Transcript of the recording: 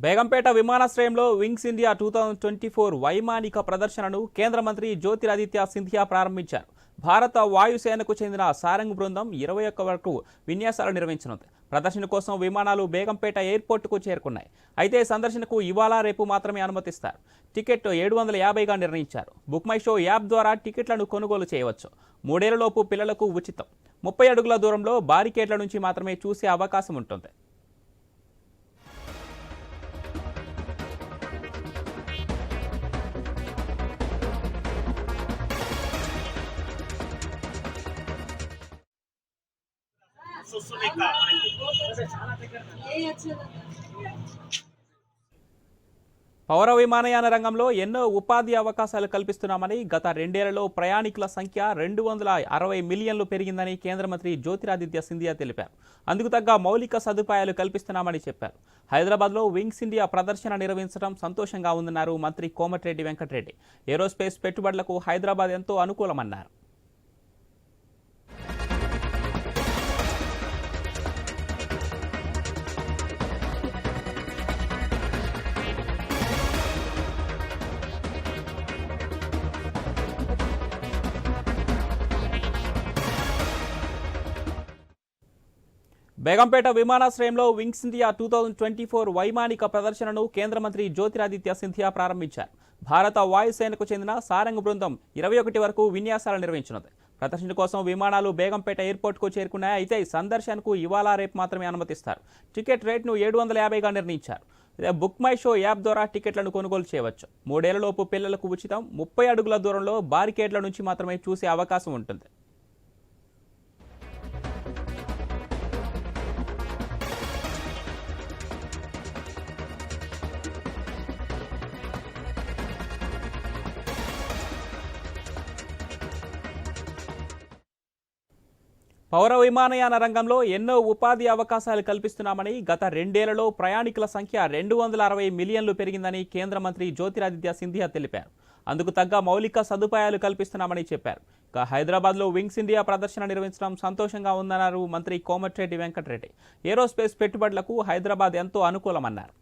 బేగంపేట విమానాశ్రయంలో wings India 2024 వైమానిక ప్రదర్శనను కేంద్ర మంత్రి జ్యోతిరాదిత్య సింధియా ప్రారంభించారు. భారత వాయుసేనకు చెందిన సారంగ్ బృందం 21 వరకు విన్యాసాలు నిర్వహించనుంది. ప్రదర్శన కోసం విమానాలు బేగంపేట ఎయిర్పోర్టుకు చేరుకున్నాయి. అయితే సందర్శనకు ఇవాళ రేపు మాత్రమే అనుమతిస్తారు. టికెట్ 750గా నిర్ణయించారు. బుక్ మై షో యాప్ ద్వారా టికెట్లను కొనుగోలు చేయవచ్చు. 3 ఏళ్లలోపు పిల్లలకు ఉచితం. 30 అడుగుల దూరంలో బారికేడ్ల నుంచి మాత్రమే చూసే అవకాశం ఉంటుంది. పౌర విమానయాన రంగంలో ఎన్నో ఉపాధి అవకాశాలు కల్పిస్తున్నామని, గత 2 ఏళ్లలో ప్రయాణికుల సంఖ్య 260 మిలియన్లు పెరిగిందని కేంద్ర మంత్రి జ్యోతిరాదిత్య సింధియా తెలిపారు. అందుకు తగ్గ మౌలిక సదుపాయాలు కల్పిస్తున్నామని చెప్పారు. హైదరాబాద్లో వింగ్స్ ఇండియా ప్రదర్శన నిర్వహించడం సంతోషంగా ఉందన్నారు మంత్రి కోమటిరెడ్డి వెంకటరెడ్డి. ఏరోస్పేస్ పెట్టుబడులకు హైదరాబాద్ ఎంతో అనుకూలమన్నారు. బేగంపేట విమానాశ్రయంలో వింగ్స్ ఇండియా 2024 వైమానిక ప్రదర్శనను కేంద్ర మంత్రి జ్యోతిరాదిత్య సింధియా ప్రారంభించారు. భారత వాయుసేనకు చెందిన సారంగ్ బృందం 21 వరకు విన్యాసాలు నిర్వహించనుంది. ప్రదర్శన కోసం విమానాలు బేగంపేట ఎయిర్పోర్టుకు చేరుకున్నాయి. అయితే సందర్శనకు ఇవాళ రేపు మాత్రమే అనుమతిస్తారు. టికెట్ రేట్ను 750గా నిర్ణయించారు. బుక్ మై షో యాప్ ద్వారా టికెట్లను కొనుగోలు చేయవచ్చు. 3 ఏళ్లలోపు పిల్లలకు ఉచితం. 30 అడుగుల దూరంలో బారికేడ్ల నుంచి మాత్రమే చూసే అవకాశం ఉంటుంది. పౌర విమానయాన రంగంలో ఎన్నో ఉపాధి అవకాశాలు కల్పిస్తున్నామని, గత 2 ఏళ్లలో ప్రయాణికుల సంఖ్య 260 మిలియన్లు పెరిగిందని కేంద్ర మంత్రి జ్యోతిరాదిత్య సింధియా తెలిపారు. అందుకు తగ్గ మౌలిక సదుపాయాలు కల్పిస్తున్నామని చెప్పారు. ఇక హైదరాబాద్లో వింగ్స్ ఇండియా ప్రదర్శన నిర్వహించడం సంతోషంగా ఉందన్నారు మంత్రి కోమటిరెడ్డి వెంకటరెడ్డి. ఏరోస్పేస్ పెట్టుబడులకు హైదరాబాద్ ఎంతో అనుకూలమన్నారు.